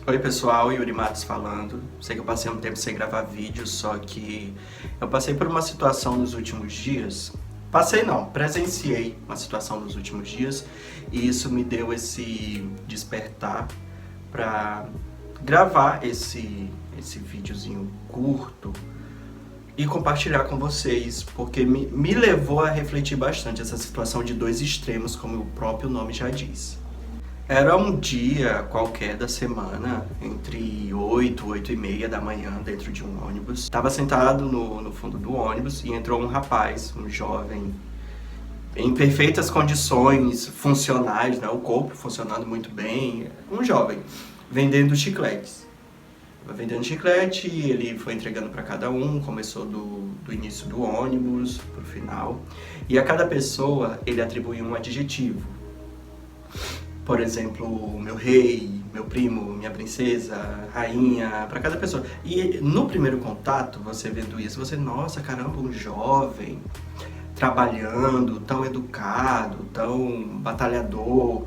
Oi pessoal, Yuri Matos falando. Sei que eu passei um tempo sem gravar vídeo, só que eu passei por uma situação nos últimos dias. Presenciei uma situação nos últimos dias e isso me deu esse despertar para gravar esse videozinho curto e compartilhar com vocês, porque me levou a refletir bastante essa situação de dois extremos, como o próprio nome já diz. Era um dia qualquer da semana, entre 8 e meia da manhã, dentro de um ônibus. Estava sentado no fundo do ônibus e entrou um rapaz, um jovem, em perfeitas condições funcionais, né? O corpo funcionando muito bem, um jovem, vendendo chicletes. Vendendo chiclete, ele foi entregando para cada um, começou do início do ônibus para o final. E a cada pessoa ele atribuía um adjetivo. Por exemplo, meu rei, meu primo, minha princesa, rainha, para cada pessoa. E no primeiro contato, você vendo isso, você, nossa, caramba, um jovem, trabalhando, tão educado, tão batalhador.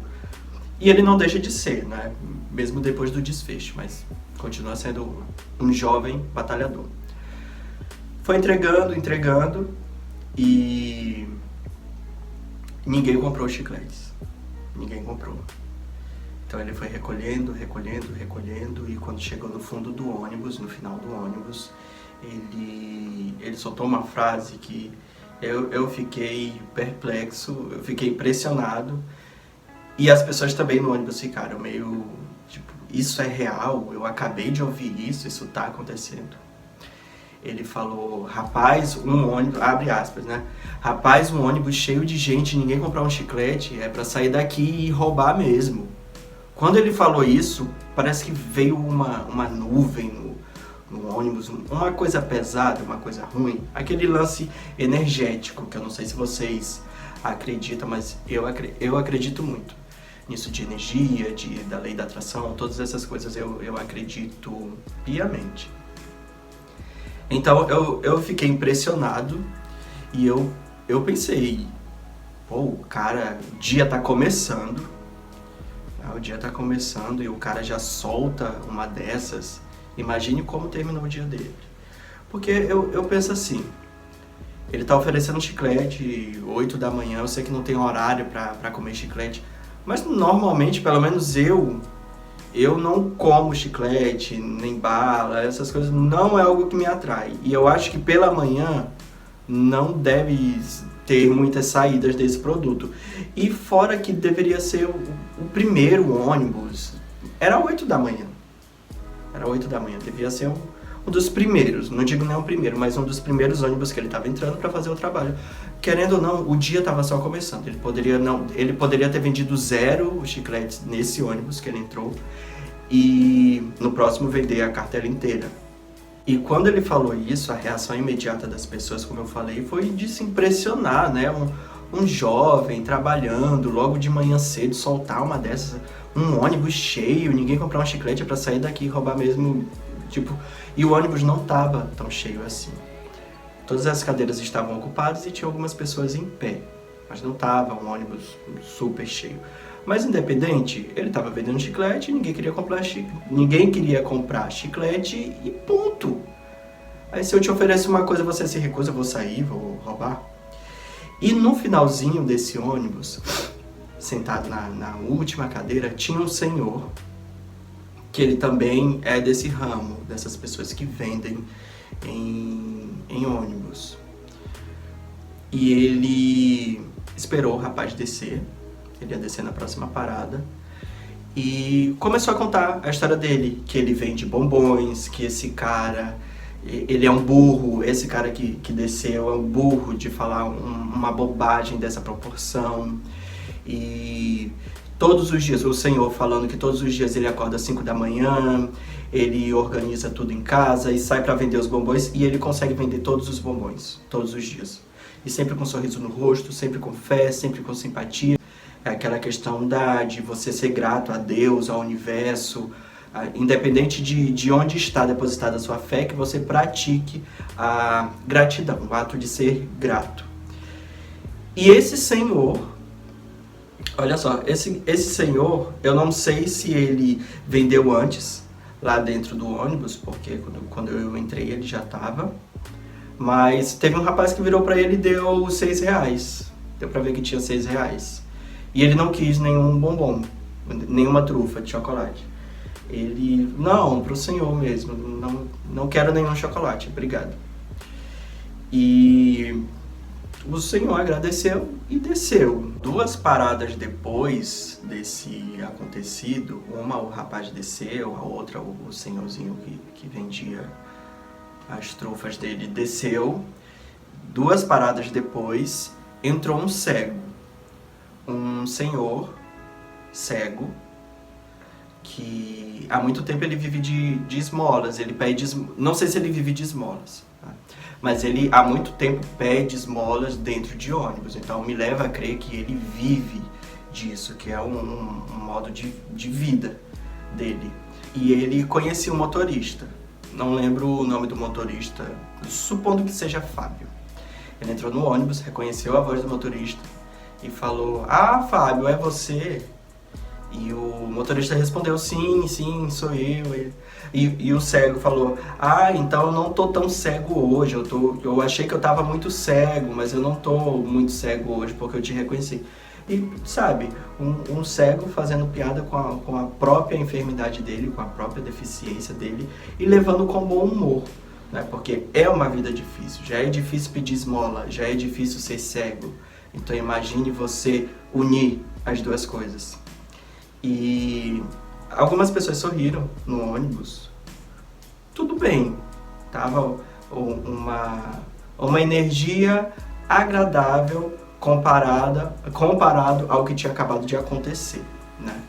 E ele não deixa de ser, né? Mesmo depois do desfecho, mas continua sendo um jovem batalhador. Foi entregando e ninguém comprou os chicletes. Ninguém comprou. Então ele foi recolhendo e quando chegou no fundo do ônibus, no final do ônibus, ele soltou uma frase que eu fiquei perplexo, eu fiquei impressionado e as pessoas também no ônibus ficaram meio tipo, isso é real? Eu acabei de ouvir isso tá acontecendo. Ele falou, rapaz, um ônibus, abre aspas, né? Rapaz, um ônibus cheio de gente, ninguém comprar um chiclete, é pra sair daqui e roubar mesmo. Quando ele falou isso, parece que veio uma nuvem no ônibus, uma coisa pesada, uma coisa ruim. Aquele lance energético, que eu não sei se vocês acreditam, mas eu acredito muito nisso de energia, da lei da atração, todas essas coisas eu acredito piamente. Então eu fiquei impressionado e eu pensei, pô, o dia tá começando, e o cara já solta uma dessas, imagine como terminou o dia dele. Porque eu penso assim, ele tá oferecendo chiclete 8 da manhã, eu sei que não tem horário pra comer chiclete, mas normalmente, pelo menos eu não como chiclete, nem bala, essas coisas não é algo que me atrai. E eu acho que pela manhã não deve ter muitas saídas desse produto. E fora que deveria ser o primeiro ônibus, era 8 da manhã. Devia ser um dos primeiros, não digo nem o primeiro, mas um dos primeiros ônibus que ele estava entrando para fazer o trabalho. Querendo ou não, o dia estava só começando. Ele poderia ter vendido 0 chicletes nesse ônibus que ele entrou e no próximo vender a cartela inteira. E quando ele falou isso, a reação imediata das pessoas, como eu falei, foi de se impressionar, né? Um jovem trabalhando logo de manhã cedo, soltar uma dessas, um ônibus cheio, ninguém comprar um chiclete para sair daqui e roubar mesmo, tipo, e o ônibus não estava tão cheio assim. Todas as cadeiras estavam ocupadas e tinha algumas pessoas em pé, mas não estava um ônibus super cheio. Mas independente, ele estava vendendo chiclete, ninguém queria comprar chiclete e ponto. Aí se eu te ofereço uma coisa, você se recusa, eu vou sair, vou roubar. E no finalzinho desse ônibus, sentado na última cadeira, tinha um senhor, que ele também é desse ramo, dessas pessoas que vendem em ônibus. E ele esperou o rapaz descer, ele ia descer na próxima parada, e começou a contar a história dele, que ele vende bombons, que esse cara, ele é um burro, esse cara que desceu é um burro de falar uma bobagem dessa proporção. E todos os dias, o senhor falando que todos os dias ele acorda às 5 da manhã, ele organiza tudo em casa e sai para vender os bombons, e ele consegue vender todos os bombons, todos os dias. E sempre com um sorriso no rosto, sempre com fé, sempre com simpatia. É aquela questão de você ser grato a Deus, ao universo, independente de onde está depositada a sua fé, que você pratique a gratidão, o ato de ser grato. E esse senhor, olha só, esse senhor, eu não sei se ele vendeu antes, lá dentro do ônibus, porque quando eu entrei ele já estava. Mas teve um rapaz que virou pra ele e deu R$6. Deu pra ver que tinha R$6. E ele não quis nenhum bombom, nenhuma trufa de chocolate. Ele, não, pro senhor mesmo, não quero nenhum chocolate, obrigado. E o senhor agradeceu e desceu. 2 paradas depois desse acontecido, uma o rapaz desceu, a outra o senhorzinho que vendia as trufas dele desceu. 2 paradas depois, entrou um cego. Um senhor cego, que há muito tempo ele vive de esmolas. Ele pede, não sei se ele vive de esmolas, tá? Mas ele há muito tempo pede esmolas dentro de ônibus. Então me leva a crer que ele vive disso, que é um modo de vida dele. E ele conhecia um motorista. Não lembro o nome do motorista, supondo que seja Fábio. Ele entrou no ônibus, reconheceu a voz do motorista e falou: "Ah, Fábio, é você?" E o motorista respondeu: "Sim, sim, sou eu." E o cego falou: "Ah, então eu não tô tão cego hoje, eu achei que eu tava muito cego, mas eu não tô muito cego hoje porque eu te reconheci." E, sabe, um cego fazendo piada com a própria enfermidade dele, com a própria deficiência dele e levando com bom humor, né? Porque é uma vida difícil, já é difícil pedir esmola, já é difícil ser cego. Então imagine você unir as duas coisas. E algumas pessoas sorriram no ônibus. Tudo bem, tava uma energia agradável comparado ao que tinha acabado de acontecer, né?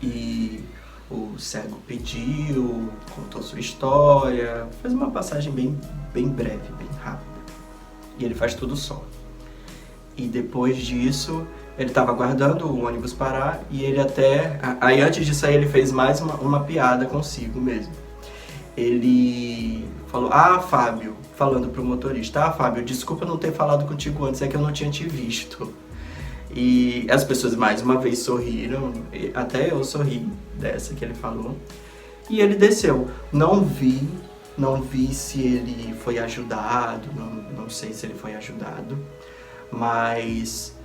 E o cego pediu, contou sua história, fez uma passagem bem breve, bem rápida. E ele faz tudo só. E depois disso, ele estava aguardando o ônibus parar e ele até... Aí antes de sair ele fez mais uma piada consigo mesmo. Ele falou: "Ah, Fábio", falando pro motorista: "Ah, Fábio, desculpa não ter falado contigo antes, é que eu não tinha te visto." E as pessoas mais uma vez sorriram, até eu sorri dessa que ele falou. E ele desceu. Não vi se ele foi ajudado, não sei se ele foi ajudado, mas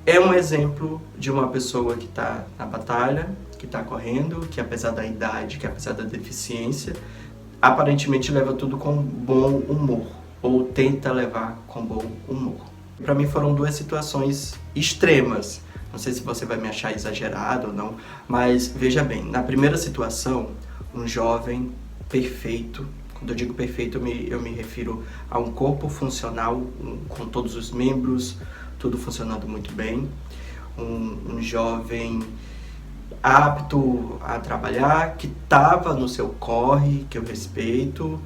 é um exemplo de uma pessoa que está na batalha, que está correndo, que apesar da idade, que apesar da deficiência, aparentemente leva tudo com bom humor, ou tenta levar com bom humor. Para mim foram 2 situações extremas. Não sei se você vai me achar exagerado ou não, mas veja bem, na primeira situação, um jovem perfeito, quando eu digo perfeito eu me refiro a um corpo funcional, com todos os membros, tudo funcionando muito bem, um jovem apto a trabalhar, que estava no seu corre, que eu respeito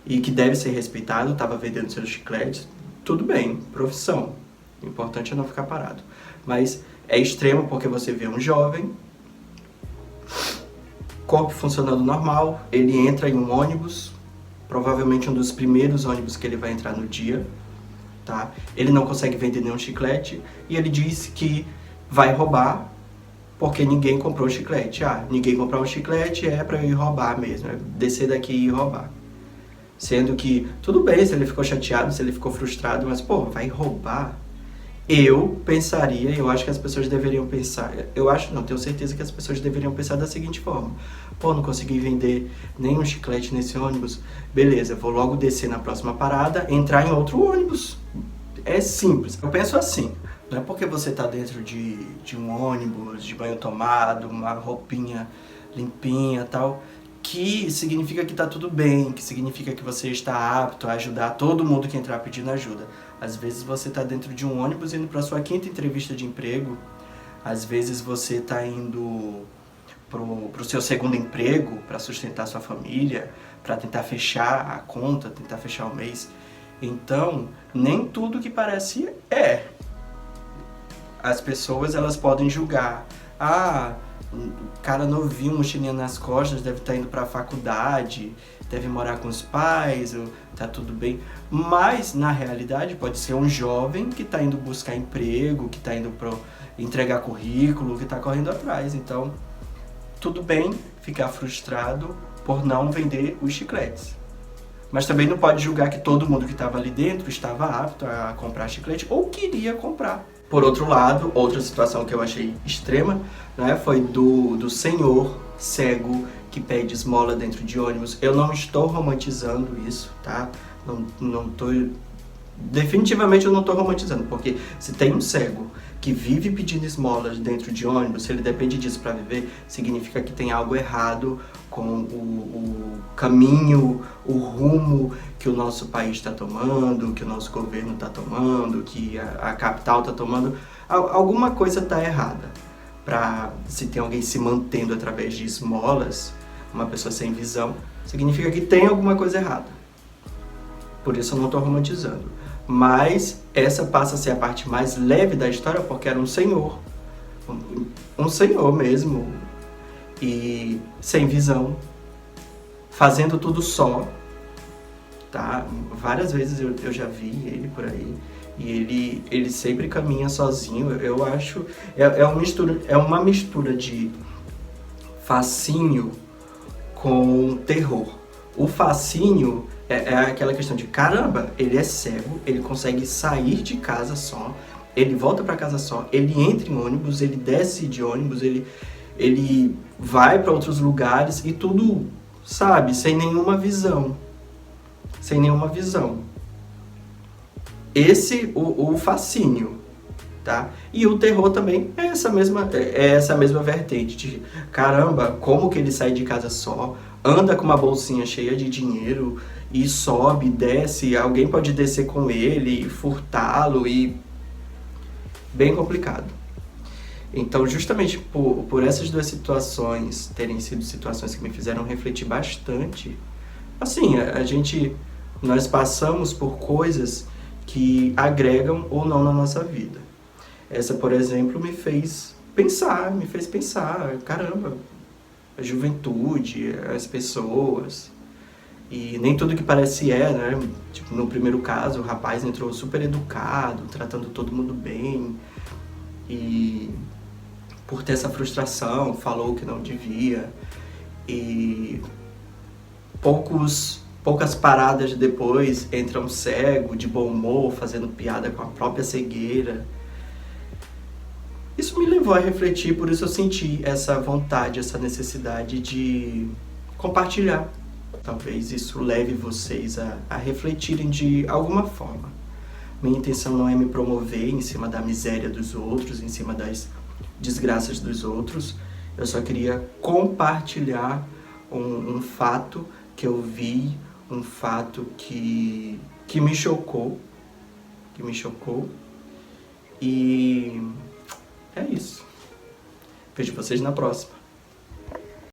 e que deve ser respeitado, estava vendendo seus chicletes, tudo bem, profissão, o importante é não ficar parado. Mas é extremo porque você vê um jovem, corpo funcionando normal, ele entra em um ônibus, provavelmente um dos primeiros ônibus que ele vai entrar no dia, tá? Ele não consegue vender nenhum chiclete e ele diz que vai roubar porque ninguém comprou chiclete. Ah, ninguém comprou um chiclete, é pra eu ir roubar mesmo, é descer daqui e ir roubar. Sendo que, tudo bem se ele ficou chateado, se ele ficou frustrado, mas, pô, vai roubar? Eu pensaria, eu acho que as pessoas deveriam pensar, eu acho, não, tenho certeza que as pessoas deveriam pensar da seguinte forma: pô, não consegui vender nenhum chiclete nesse ônibus, beleza, vou logo descer na próxima parada, entrar em outro ônibus. É simples. Eu penso assim, não é porque você tá dentro de um ônibus, de banho tomado, uma roupinha limpinha e tal, que significa que tá tudo bem, que significa que você está apto a ajudar todo mundo que entrar pedindo ajuda. Às vezes você tá dentro de um ônibus indo para sua 5ª entrevista de emprego, às vezes você tá indo pro seu 2º emprego para sustentar sua família, para tentar fechar a conta, tentar fechar o mês. Então, nem tudo que parece é. As pessoas, elas podem julgar. Ah, o cara novinho, mochilinha nas costas, deve estar indo para a faculdade, deve morar com os pais, tá tudo bem. Mas, na realidade, pode ser um jovem que está indo buscar emprego, que está indo entregar currículo, que está correndo atrás. Então, tudo bem ficar frustrado por não vender os chicletes. Mas também não pode julgar que todo mundo que estava ali dentro estava apto a comprar chiclete ou queria comprar. Por outro lado, outra situação que eu achei extrema, né, foi do senhor cego que pede esmola dentro de ônibus. Eu não estou romantizando isso, tá? Definitivamente eu não estou romantizando, porque se tem um cego que vive pedindo esmolas dentro de ônibus, se ele depende disso para viver, significa que tem algo errado com o caminho, o rumo que o nosso país está tomando, que o nosso governo está tomando, que a capital está tomando. Alguma coisa está errada. Se tem alguém se mantendo através de esmolas, uma pessoa sem visão, significa que tem alguma coisa errada. Por isso eu não estou romantizando. Mas essa passa a ser a parte mais leve da história, porque era um senhor mesmo, e sem visão, fazendo tudo só, tá? Várias vezes eu já vi ele por aí, e ele sempre caminha sozinho. Eu acho, é uma mistura de fascínio com terror. O fascínio é aquela questão de, caramba, ele é cego, ele consegue sair de casa só, ele volta para casa só, ele entra em ônibus, ele desce de ônibus, ele vai para outros lugares e tudo, sabe, sem nenhuma visão. Sem nenhuma visão. Esse, o fascínio, tá? E o terror também é essa mesma vertente de, caramba, como que ele sai de casa só, anda com uma bolsinha cheia de dinheiro e sobe, desce, alguém pode descer com ele, furtá-lo, e bem complicado. Então, justamente por essas duas situações terem sido situações que me fizeram refletir bastante, assim, nós passamos por coisas que agregam ou não na nossa vida. Essa, por exemplo, me fez pensar, caramba, a juventude, as pessoas, e nem tudo que parece né? Tipo, no primeiro caso, o rapaz entrou super educado, tratando todo mundo bem, e por ter essa frustração, falou que não devia, e poucas paradas depois entra um cego, de bom humor, fazendo piada com a própria cegueira. Isso me levou a refletir, por isso eu senti essa vontade, essa necessidade de compartilhar. Talvez isso leve vocês a refletirem de alguma forma. Minha intenção não é me promover em cima da miséria dos outros, em cima das desgraças dos outros. Eu só queria compartilhar um fato que eu vi, um fato que me chocou, e é isso. Vejo vocês na próxima.